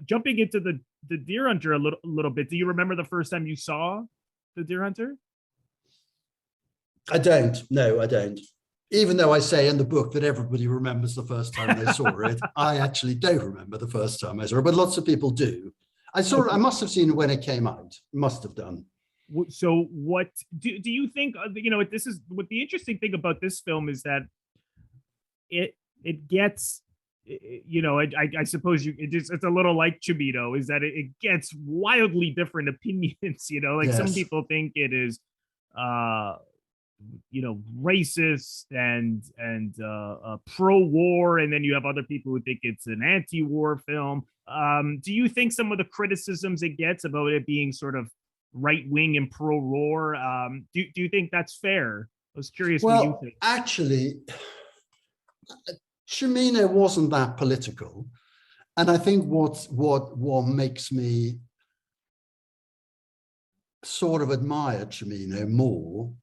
Jumping into the Deer Hunter a little bit, do you remember the first time you saw the Deer Hunter? I don't. No, I don't. Even though I say in the book that everybody remembers the first time they saw it, I actually don't remember the first time I saw it, but lots of people do. I saw it, I must have seen it when it came out. Must have done. So what do you think, this is what the interesting thing about this film is that it gets, I suppose it's a little like Cimino, is that it gets wildly different opinions, like yes. Some people think it is racist and pro-war, and then you have other people who think it's an anti-war film. Do you think some of the criticisms it gets about it being sort of right-wing and pro-war, do you think that's fair? I was curious what you think. Actually, Cimino wasn't that political, and I think what makes me sort of admire Cimino more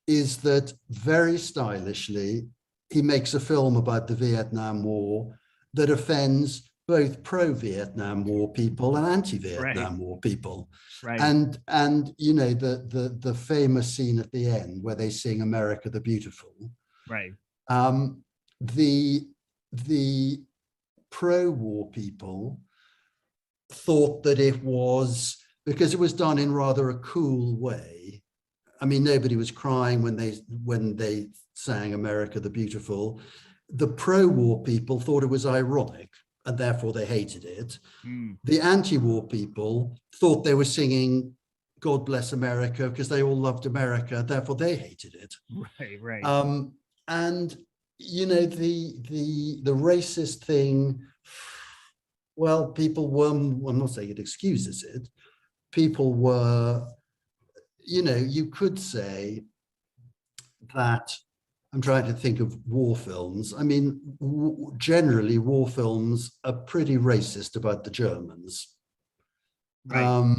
is that very stylishly he makes a film about the Vietnam War that offends both pro-Vietnam War people and anti-Vietnam War people. Right. And the famous scene at the end where they sing America the Beautiful. Right. The pro-war people thought that it was, because it was done in rather a cool way. I mean, nobody was crying when they sang America the Beautiful. The pro-war people thought it was ironic, and therefore they hated it. Mm. The anti-war people thought they were singing God Bless America because they all loved America, therefore they hated it. Right. And the racist thing, well, people were, I'm not saying it excuses it, people were, you could say that, I'm trying to think of war films. I mean, generally war films are pretty racist about the Germans. Right.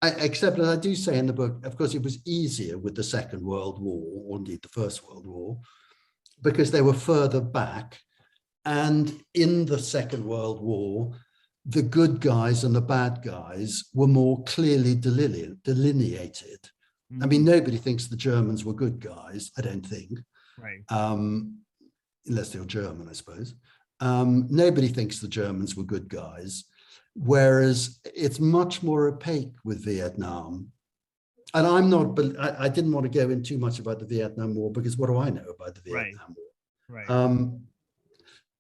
Except, as I do say in the book, of course, it was easier with the Second World War, or indeed the First World War, because they were further back. And in the Second World War, the good guys and the bad guys were more clearly delineated. I mean, nobody thinks the Germans were good guys, I don't think. Right. Unless they were German, I suppose. Nobody thinks the Germans were good guys, whereas it's much more opaque with Vietnam. And I didn't want to go in too much about the Vietnam War because what do I know about the Vietnam War? Right.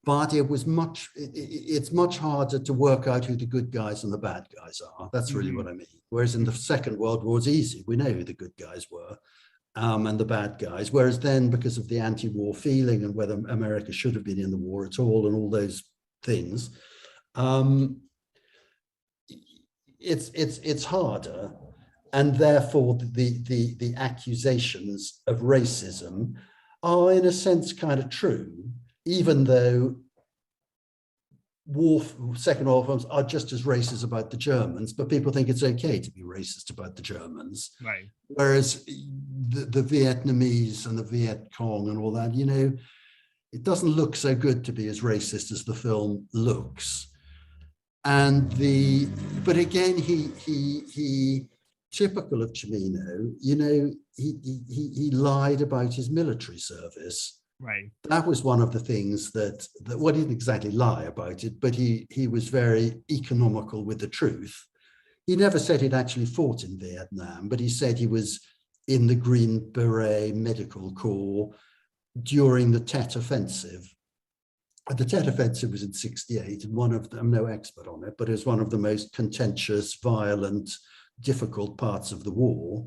But it's much harder to work out who the good guys and the bad guys are. That's really what I mean. Whereas in the Second World War, it's easy. We know who the good guys were and the bad guys. Whereas then, because of the anti-war feeling and whether America should have been in the war at all and all those things, it's harder. And therefore, the accusations of racism are, in a sense, kind of true, even though Second World films are just as racist about the Germans, but people think it's okay to be racist about the Germans. Right. Whereas the Vietnamese and the Viet Cong and all that, it doesn't look so good to be as racist as the film looks. And but again, he typical of Cimino, he lied about his military service. Right. That was one of the things that well, he didn't exactly lie about it, but he was very economical with the truth. He never said he'd actually fought in Vietnam, but he said he was in the Green Beret Medical Corps during the Tet Offensive. The Tet Offensive was in '68, and I'm no expert on it, but it was one of the most contentious, violent, difficult parts of the war.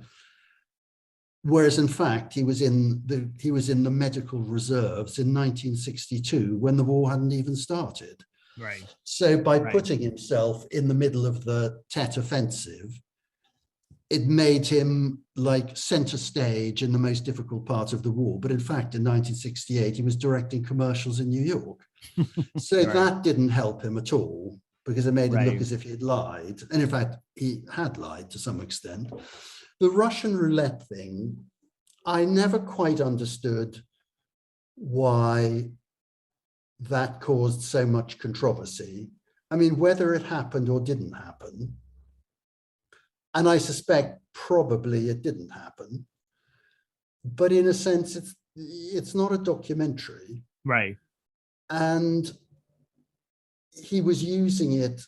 Whereas in fact, he was in the medical reserves in 1962 when the war hadn't even started. Right. So by putting himself in the middle of the Tet Offensive, it made him like center stage in the most difficult part of the war. But in fact, in 1968, he was directing commercials in New York. So that didn't help him at all, because it made him look as if he'd lied. And in fact, he had lied to some extent. The Russian roulette thing, I never quite understood why that caused so much controversy. I mean, whether it happened or didn't happen, and I suspect probably it didn't happen, but in a sense, it's not a documentary. Right. And he was using it,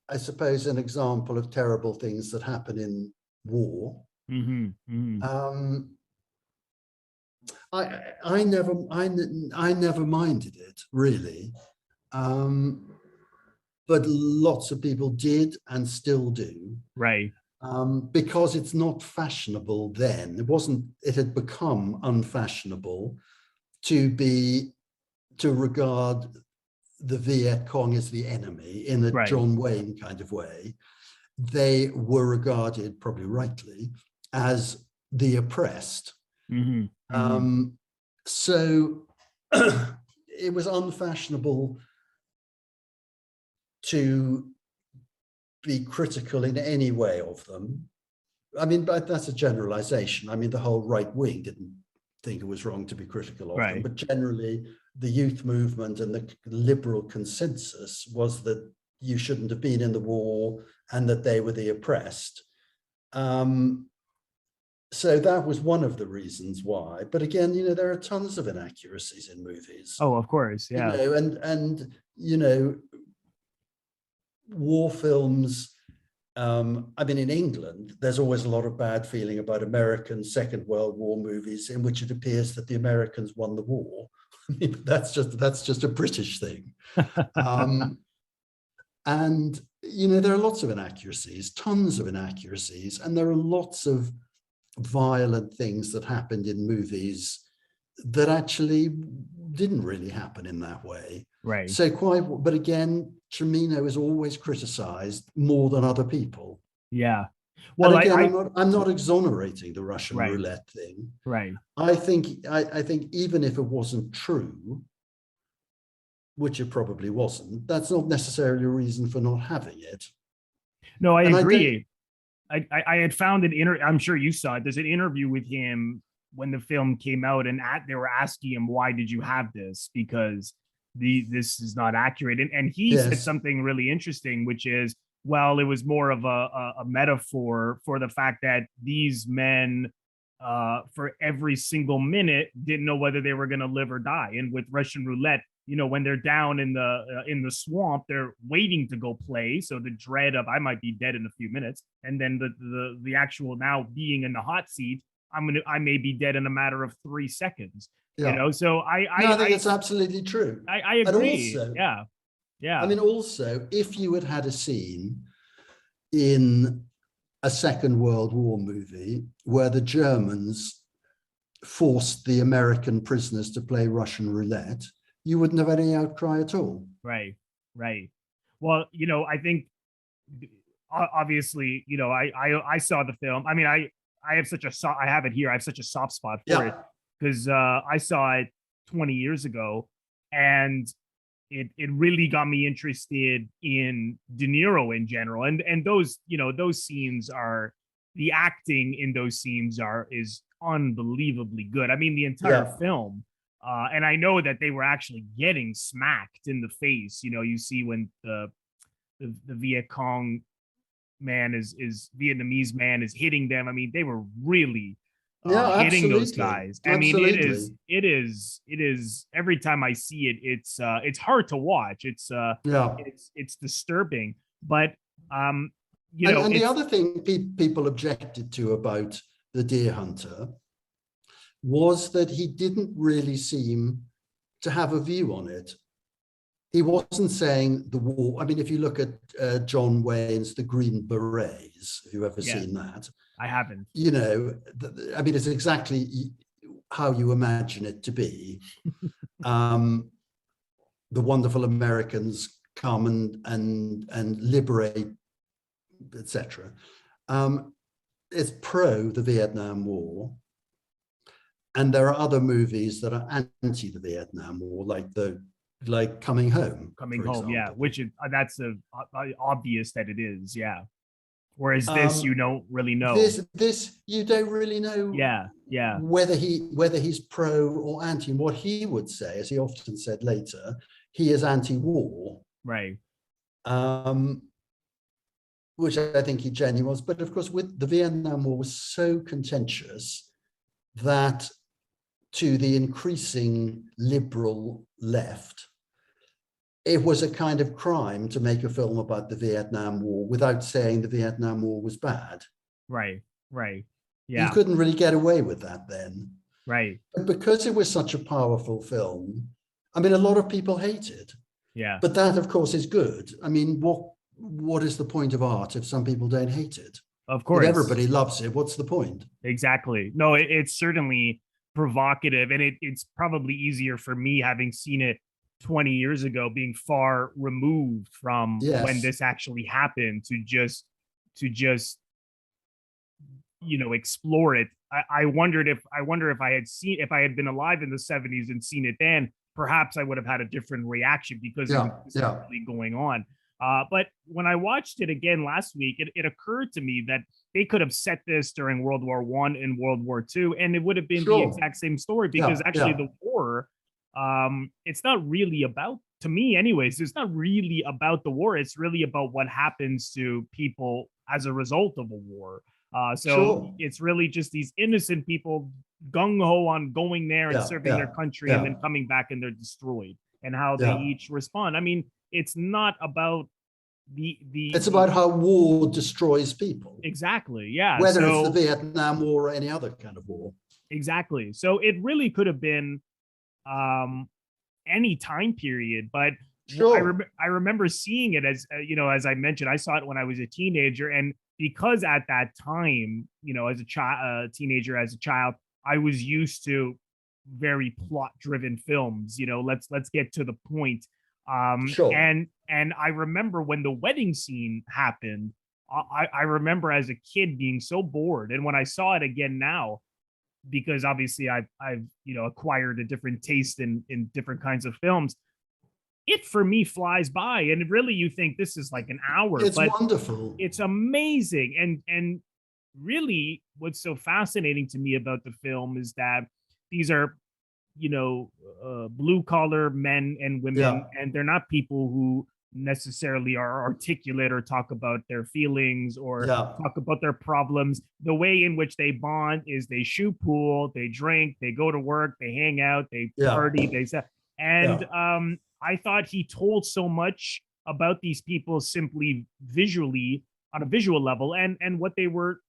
I suppose, an example of terrible things that happen in war. Mm-hmm. Mm-hmm. I never minded it, really, but lots of people did and still do. Right. Because it's not fashionable then. It had become unfashionable to regard the Viet Cong as the enemy in a Right. John Wayne kind of way. They were regarded, probably rightly, as the oppressed. Mm-hmm. Mm-hmm. So it was unfashionable to be critical in any way of them. I mean, but that's a generalization. I mean, the whole right wing didn't think it was wrong to be critical of them, but generally the youth movement and the liberal consensus was that you shouldn't have been in the war and that they were the oppressed. So that was one of the reasons why. But again, there are tons of inaccuracies in movies. Oh, of course, yeah. And war films. I mean, in England, there's always a lot of bad feeling about American Second World War movies in which it appears that the Americans won the war. I mean, that's just a British thing. And there are lots of inaccuracies, tons of inaccuracies, and there are lots of violent things that happened in movies that actually didn't really happen in that way. Right. So but again, Cimino is always criticized more than other people. Yeah. Well, and again, I'm not exonerating the Russian roulette thing. Right. I think even if it wasn't true, which it probably wasn't, that's not necessarily a reason for not having it. No, I agree. I had found I'm sure you saw it. There's an interview with him when the film came out, and they were asking him, why did you have this? Because this is not accurate. And he said something really interesting, which is, well, it was more of a metaphor for the fact that these men, for every single minute, didn't know whether they were going to live or die. And with Russian roulette, when they're down in the swamp, they're waiting to go play. So the dread of, I might be dead in a few minutes. And then the actual now being in the hot seat, I may be dead in a matter of 3 seconds. Yeah. So I think it's absolutely true. I agree. And also, yeah. I mean, also, if you had a scene in a Second World War movie where the Germans forced the American prisoners to play Russian roulette, you wouldn't have any outcry at all. Right. Well, I think obviously, I saw the film. I mean, I have I have it here. I have such a soft spot for it because I saw it 20 years ago, and it really got me interested in De Niro in general. And those, those scenes the acting in those scenes is unbelievably good. I mean, the entire film. And I know that they were actually getting smacked in the face. You see when the Viet Cong man Vietnamese man is hitting them. I mean, they were really hitting those guys. I mean, it is every time I see it, it's hard to watch. It's disturbing. But and the other thing people objected to about The Deer Hunter was that he didn't really seem to have a view on it. He wasn't saying the war. I mean, if you look at John Wayne's The Green Berets, have you ever seen that? I haven't. I mean, it's exactly how you imagine it to be. The wonderful Americans come and liberate, etc. It's pro the Vietnam War. And there are other movies that are anti the Vietnam War, like Coming Home. Coming Home, example. Which is that's obvious that it is, Whereas this, you don't really know. This you don't really know. Yeah. Whether he's pro or anti. And what he would say, as he often said later, he is anti-war. Right. um, which I think he genuinely was. But of course, with the Vietnam War was so contentious that to the increasing liberal left, it was a kind of crime to make a film about the Vietnam War without saying the Vietnam War was bad. Right. Right. You Yeah. couldn't really get away with that then. Right. But because it was such a powerful film, I mean, a lot of people hate it. Yeah. But that, of course, is good. I mean, what is the point of art if some people don't hate it? Of course. If everybody loves it, what's the point? Exactly. No, it's certainly provocative, and it's probably easier for me, having seen it 20 years ago, being far removed from when this actually happened, to just explore it. I wonder if I had been alive in the 70s and seen it then, perhaps I would have had a different reaction, because it was specifically going on. But when I watched it again last week, it occurred to me that they could have set this during World War I and World War II, and it would have been the exact same story, because the war, it's not really about, to me anyways, it's not really about the war. It's really about what happens to people as a result of a war. It's really just these innocent people gung-ho on going there and serving their country, and then coming back and they're destroyed, and how they each respond. I mean, it's not about it's about how war destroys people. Exactly. Yeah. Whether it's the Vietnam War or any other kind of war. Exactly. So it really could have been any time period, but I remember seeing it as, as I mentioned, I saw it when I was a teenager, and because at that time, as a teenager, as a child, I was used to very plot driven films, let's get to the point. And I remember when the wedding scene happened, I remember as a kid being so bored. And when I saw it again now, because obviously I've acquired a different taste in different kinds of films, it for me flies by. And really, you think this is like an hour. It's wonderful. It's amazing. And really, what's so fascinating to me about the film is that these are blue collar men and women, and they're not people who necessarily are articulate or talk about their feelings or talk about their problems. The way in which they bond is they shoot pool, they drink, they go to work, they hang out, they party, they say. And I thought he told so much about these people simply visually, on a visual level, and what they were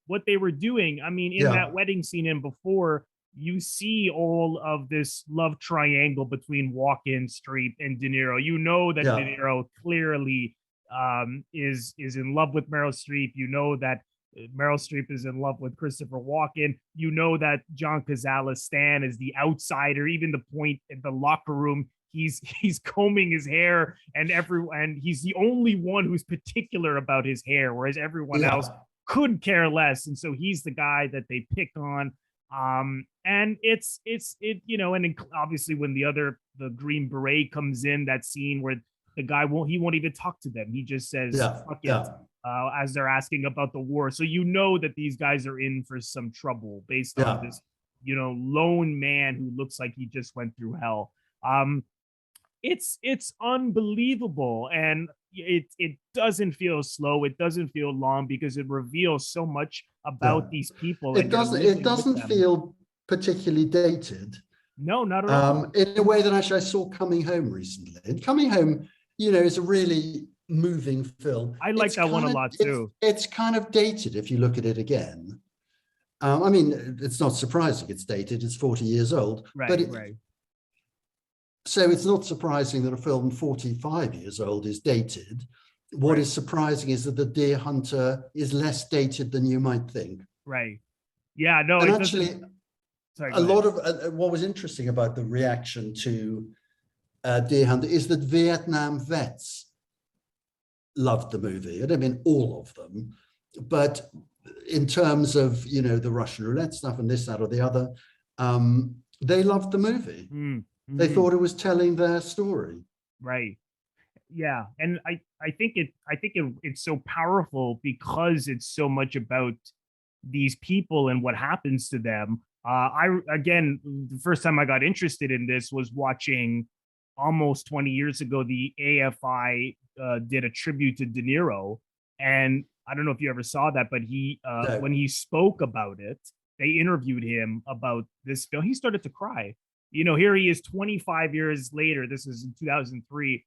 doing. I mean, in that wedding scene and before, you see all of this love triangle between Walken, Streep, and De Niro. You know that De Niro clearly is in love with Meryl Streep. You know that Meryl Streep is in love with Christopher Walken. You know that John Cazale Stan is the outsider. Even the point in the locker room, he's combing his hair, and he's the only one who's particular about his hair, whereas everyone else could care less. And so he's the guy that they pick on. And it's and obviously when the Green Beret comes in, that scene where the guy won't even talk to them. He just says, fuck it, as they're asking about the war. So that these guys are in for some trouble based on this, lone man who looks like he just went through hell. It's unbelievable. And it doesn't feel slow. It doesn't feel long, because it reveals so much about these people. It doesn't feel particularly dated. No, not at all. In a way that actually I saw Coming Home recently. And Coming Home, is a really moving film. I like that one a lot too. It's kind of dated if you look at it again. I mean, it's not surprising it's dated. It's 40 years old. Right. So it's not surprising that a film 45 years old is dated. What is surprising is that The Deer Hunter is less dated than you might think. Right. Yeah, no. And actually, a lot of what was interesting about the reaction to Deer Hunter is that Vietnam vets loved the movie. I don't mean all of them, but in terms of, the Russian roulette stuff and this, that, or the other, they loved the movie. They thought it was telling their story. Right. Yeah. And I think it's so powerful because it's so much about these people and what happens to them. The first time I got interested in this was watching almost 20 years ago, the AFI did a tribute to De Niro. And I don't know if you ever saw that, but No. when he spoke about it, they interviewed him about this film. He started to cry. Here he is 25 years later. This is in 2003.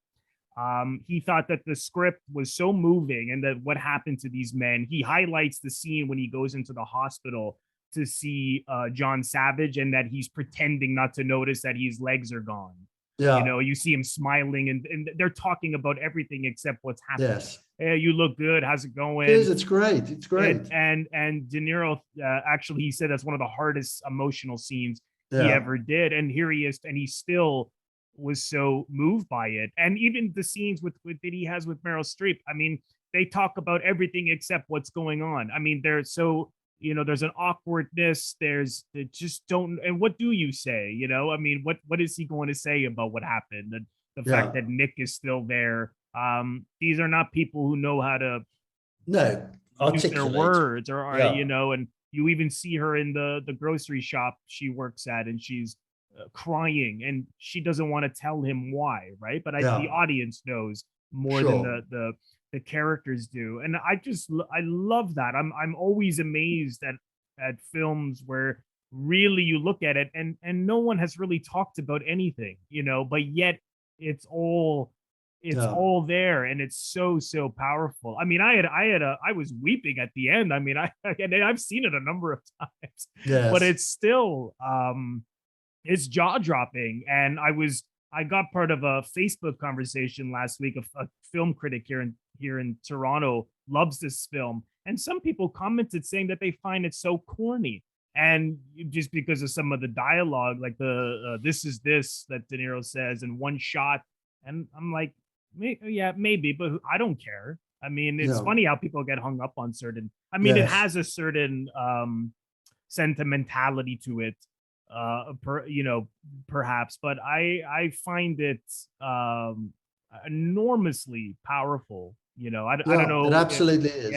He thought that the script was so moving and that what happened to these men. He highlights the scene when he goes into the hospital to see John Savage, and that he's pretending not to notice that his legs are gone. Yeah. You see him smiling, and they're talking about everything except what's happening. Yes. Hey, you look good. How's it going? It's great. It's great. And De Niro, actually, he said that's one of the hardest emotional scenes Yeah. he ever did. And here he is, and he still was so moved by it. And even the scenes that he has with Meryl Streep, I mean, they talk about everything except what's going on. I mean, they're so, there's an awkwardness. They just don't. And what do you say? I mean, what is he going to say about what happened? And the fact that Nick is still there. These are not people who know how to use their words, or and you even see her in the grocery shop she works at, and she's crying, and she doesn't want to tell him why, right? But the audience knows more than the characters do. And I love that. I'm always amazed at films where really you look at it and no one has really talked about anything, but yet it's all there, and it's so powerful. I mean, I was weeping at the end. I mean, I've seen it a number of times, but it's still it's jaw-dropping. And I got part of a Facebook conversation last week. A film critic here in Toronto loves this film, and some people commented saying that they find it so corny, and just because of some of the dialogue, like the this is this that De Niro says in one shot. And I'm like, yeah, maybe, but I don't care. I mean, it's funny how people get hung up on certain. I mean, it has a certain sentimentality to it, perhaps, but I find it enormously powerful. I don't know. It absolutely is.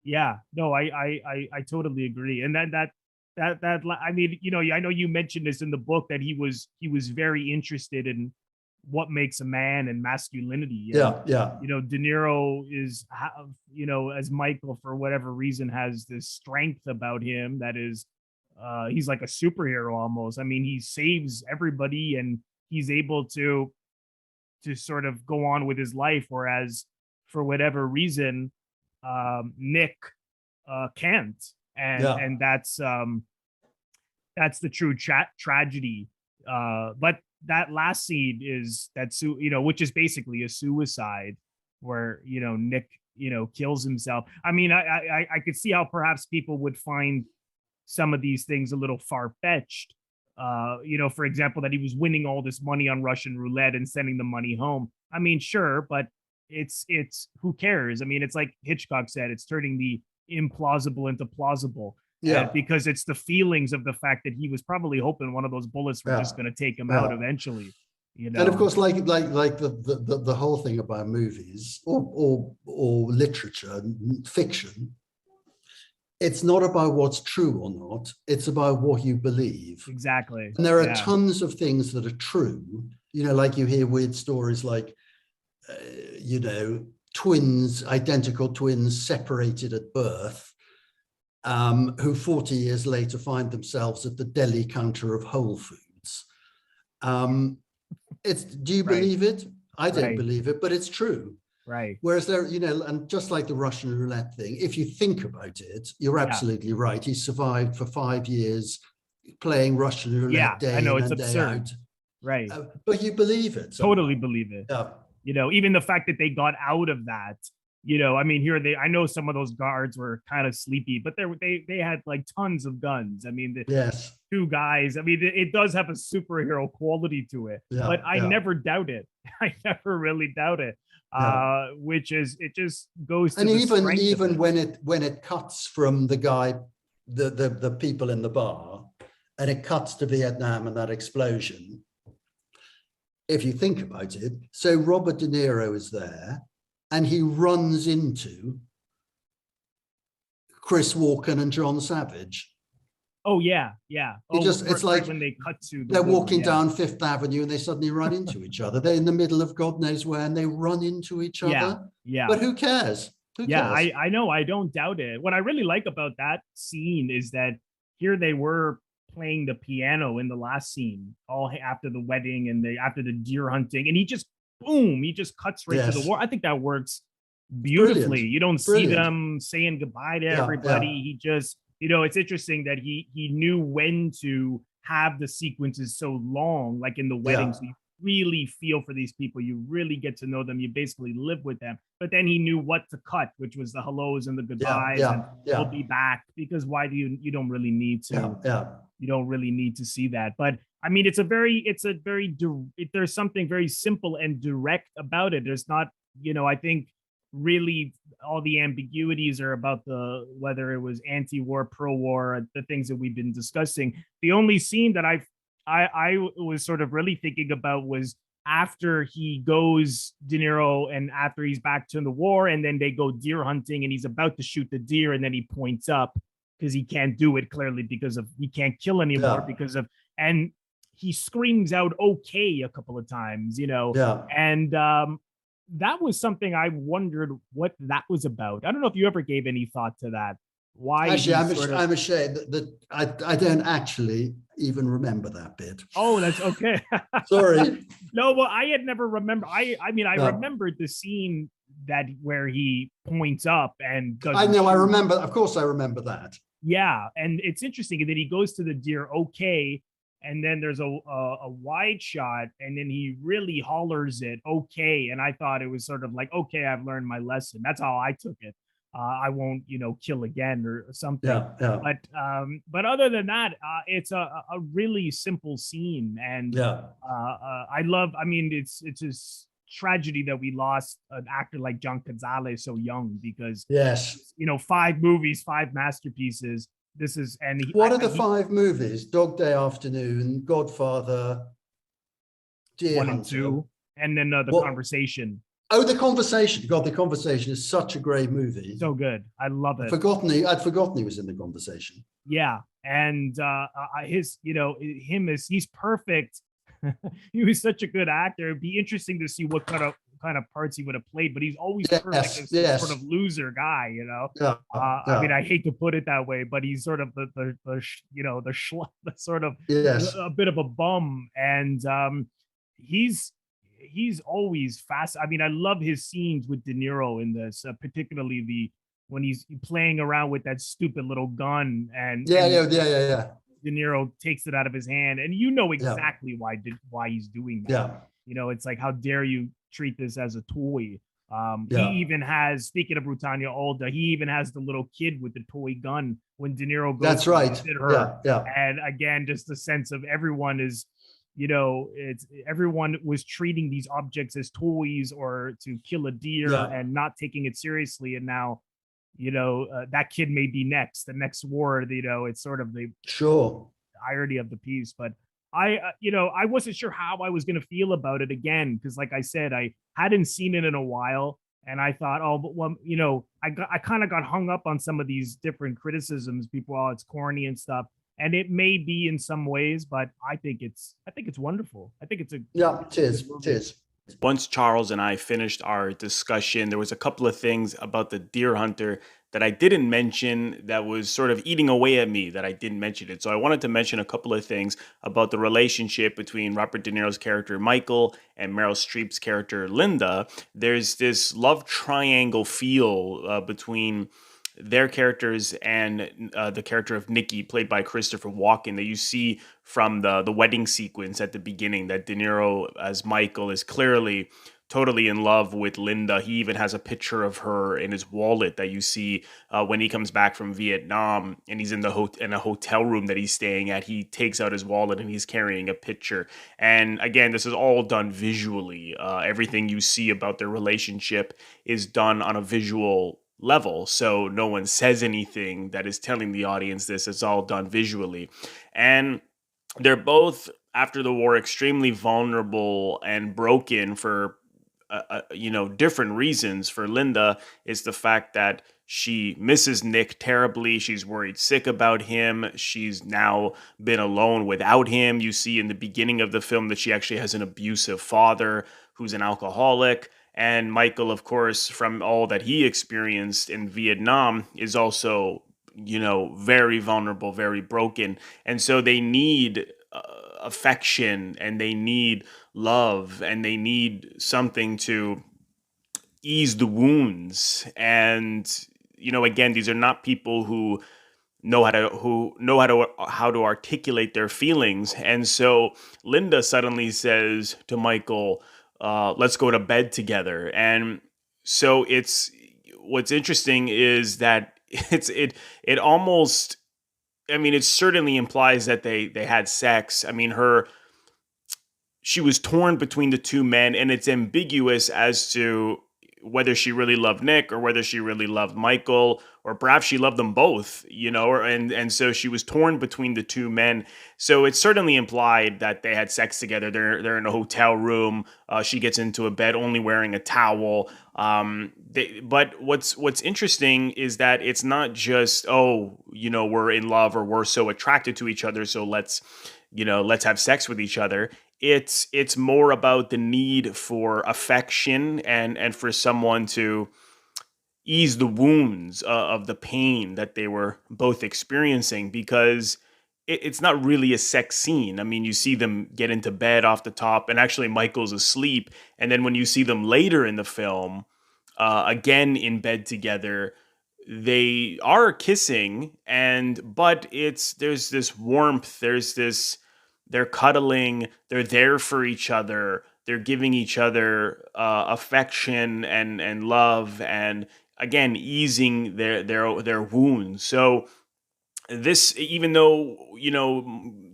Yeah. No, I totally agree. And that I mean, I know you mentioned this in the book, that he was very interested in what makes a man and masculinity. And, De Niro is, as Michael, for whatever reason, has this strength about him that is, he's like a superhero almost. I mean, he saves everybody, and he's able to sort of go on with his life, whereas for whatever reason, Nick can't. And that's the true tragedy. But that last scene is which is basically a suicide, where Nick kills himself. I mean, I could see how perhaps people would find some of these things a little far-fetched. For example, that he was winning all this money on Russian roulette and sending the money home. I mean, sure, but it's who cares? I mean, it's like Hitchcock said, it's turning the implausible into plausible. Because it's the feelings of the fact that he was probably hoping one of those bullets were just going to take him out eventually. And of course, like the whole thing about movies or literature, fiction, it's not about what's true or not. It's about what you believe. Exactly. And there are tons of things that are true. Like you hear weird stories like, identical twins separated at birth, who 40 years later find themselves at the deli counter of Whole Foods. Do you believe it? I don't believe it, but it's true. Right. Whereas and just like the Russian roulette thing, if you think about it, you're absolutely right. He survived for 5 years playing Russian roulette day in and day out. Right. But you believe it. Totally believe it. Yeah. Even the fact that they got out of that. I mean, I know some of those guards were kind of sleepy, but they had like tons of guns. I mean, two guys. I mean, it does have a superhero quality to it, but I never doubt it. I never really doubt it. Which is, it just goes to and even when it cuts from the guy, the people in the bar, and it cuts to Vietnam and that explosion. If you think about it, so Robert De Niro is there. And he runs into Chris Walken and John Savage. Oh yeah, yeah. You Oh, just, it's right like when they cut to the they're war. walking Yeah, down Fifth Avenue and they suddenly run into each other. They're in the middle of God knows where and they run into each yeah, other. yeah. But who cares? Who Yeah, cares? I know. I don't doubt it. What I really like about that scene is that here they were playing the piano in the last scene, all after the wedding and after the deer hunting, and he just boom, he just cuts right to the Yes. war. I think that works It's beautifully. brilliant. You don't see Brilliant. them saying goodbye to Yeah. Yeah. everybody. He just, it's interesting that he knew when to have the sequences so long, like in the wedding, Yeah. so you really feel for these people. You really get to know them. You basically live with them. But then he knew what to cut, which was the hellos and the Yeah. goodbyes and Yeah. we'll Yeah. be back. Because why do you don't really need Yeah. to Yeah. you don't really need to see that. But I mean, there's something very simple and direct about it. There's not, I think really all the ambiguities are about the whether it was anti-war, pro-war, the things that we've been discussing. The only scene that I was sort of really thinking about was after he goes De Niro and after he's back to the war and then they go deer hunting and he's about to shoot the deer and then he points up because he can't do it clearly because of he can't kill anymore Yeah. because of and he screams out okay a couple of times, Yeah. and that was something I wondered what that was about. I don't know if you ever gave any thought to that. Why Actually, he sort of I'm ashamed that I don't actually even remember that bit. oh, that's okay. Sorry. No, well, I had never remembered. I mean, I No. remembered the scene that where he points up and I doesn't know. I shoot. remember. Of course, I remember that. Yeah, and it's interesting that he goes to the deer okay, and then there's a wide shot, and then he really hollers it okay, and I thought it was sort of like okay, I've learned my lesson. That's how I took it. I won't kill again or something. Yeah. Yeah. But other than that, it's a really simple scene, and Yeah. I love. I mean, it's just tragedy that we lost an actor like John Cazale so young because Yes. 5 movies, 5 masterpieces. This is and What are the 5 movies? Dog Day Afternoon, Godfather, Deer 1 and 2, Hunter. and then the What? Conversation. Oh, The Conversation. God, The Conversation is such a great movie. So good. I love it. I'd forgotten he was in The Conversation. Yeah, and he's perfect. He was such a good actor. It'd be interesting to see what kind of parts he would have played, but he's always perfect as this sort of loser guy, Yeah. I mean, I hate to put it that way, but he's sort of the the sort of Yes. a bit of a bum, and he's always fast. I mean, I love his scenes with De Niro in this, particularly when he's playing around with that stupid little gun, and Yeah. De Niro takes it out of his hand, and exactly why he's doing that. Yeah. It's like, how dare you treat this as a toy? He Yeah. even has, speaking of Rutanya Alda, he even has the little kid with the toy gun when De Niro goes That's to right. visit her. Yeah. Yeah. And again, just the sense of everyone is, it's everyone was treating these objects as toys or to kill a deer Yeah. and not taking it seriously. And now, that kid may be next, the next war. It's sort of the Sure. irony of the piece. But I wasn't sure how I was going to feel about it again because, like I said, I hadn't seen it in a while, and I thought, oh, but well, I kind of got hung up on some of these different criticisms. People, oh, it's corny and stuff, and it may be in some ways, but I think it's wonderful. I think it's a Yeah. It is. It is. Once Charles and I finished our discussion, there was a couple of things about the Deer Hunter that I didn't mention that was sort of eating away at me that I didn't mention it. So I wanted to mention a couple of things about the relationship between Robert De Niro's character Michael and Meryl Streep's character Linda. There's this love triangle feel between their characters and the character of Nikki, played by Christopher Walken, that you see from the wedding sequence at the beginning, that De Niro as Michael is clearly totally in love with Linda. He even has a picture of her in his wallet that you see when he comes back from Vietnam and he's in in a hotel room that he's staying at. He takes out his wallet and he's carrying a picture. And again, this is all done visually. Everything you see about their relationship is done on a visual level, so no one says anything that is telling the audience this. It's all done visually, and they're both after the war extremely vulnerable and broken for different reasons. For Linda, it's the fact that she misses Nick terribly. She's worried sick about him. She's now been alone without him. You see in the beginning of the film that she actually has an abusive father who's an alcoholic. And Michael, of course, from all that he experienced in Vietnam, is also, very vulnerable, very broken. And so they need affection, and they need love, and they need something to ease the wounds. And again, these are not people who know how to articulate their feelings. And so Linda suddenly says to Michael, let's go to bed together. And so what's interesting is that it almost, it certainly implies that they had sex. She was torn between the two men, and it's ambiguous as to whether she really loved Nick or whether she really loved Michael, or perhaps she loved them both, and so she was torn between the two men. So it's certainly implied that they had sex together. They're in a hotel room. She gets into a bed only wearing a towel. But what's interesting is that it's not just, we're in love or we're so attracted to each other, so let's have sex with each other. It's more about the need for affection and for someone to ease the wounds of the pain that they were both experiencing, because it's not really a sex scene. You see them get into bed off the top, and actually Michael's asleep. And then when you see them later in the film, again in bed together, they are kissing, but there's this warmth, they're cuddling, they're there for each other, they're giving each other affection and love, and again easing their wounds. So this, even though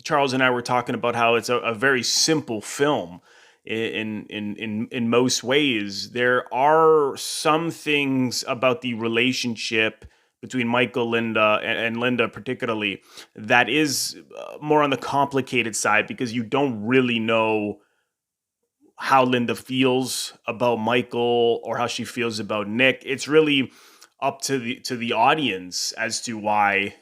Charles and I were talking about how it's a very simple film in most ways, there are some things about the relationship between Michael, Linda, and Linda particularly, that is more on the complicated side, because you don't really know how Linda feels about Michael or how she feels about Nick. It's really up to the audience as to why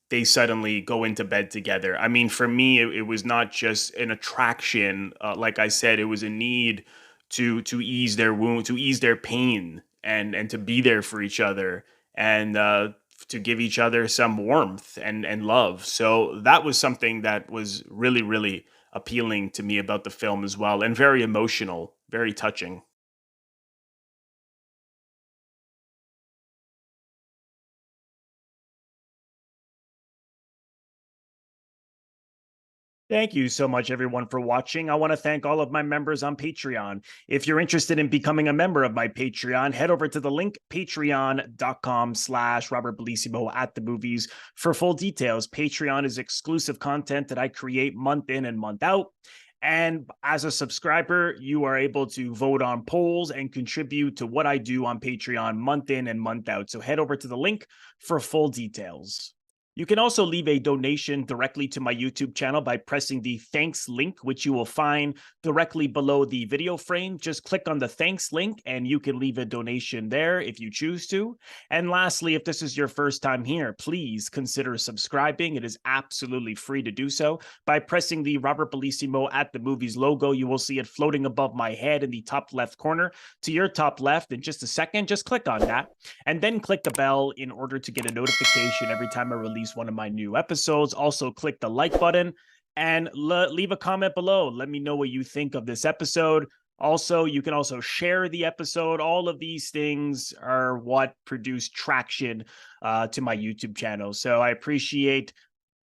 they suddenly go into bed together. For me, it was not just an attraction. Like I said, it was a need to ease their wound, to ease their pain, and to be there for each other, and to give each other some warmth and love. So that was something that was really, really appealing to me about the film as well, and very emotional, very touching. Thank you so much, everyone, for watching. I want to thank all of my members on Patreon. If you're interested in becoming a member of my Patreon, head over to the link, patreon.com/Robert Bellissimo at the movies, for full details. Patreon is exclusive content that I create month in and month out. And as a subscriber, you are able to vote on polls and contribute to what I do on Patreon month in and month out. So head over to the link for full details. You can also leave a donation directly to my YouTube channel by pressing the thanks link, which you will find directly below the video frame. Just click on the thanks link and you can leave a donation there if you choose to. And lastly, if this is your first time here, please consider subscribing. It is absolutely free to do so. By pressing the Robert Bellissimo at the movies logo, you will see it floating above my head in the top left corner. To your top left, in just a second, just click on that and then click the bell in order to get a notification every time I release one of my new episodes. Also click the like button and leave a comment below. Let me know what you think of this episode. Also, you can also share the episode. All of these things are what produce traction to my YouTube channel. So I appreciate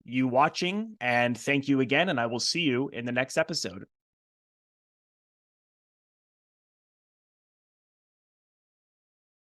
you watching, and thank you again, and I will see you in the next episode.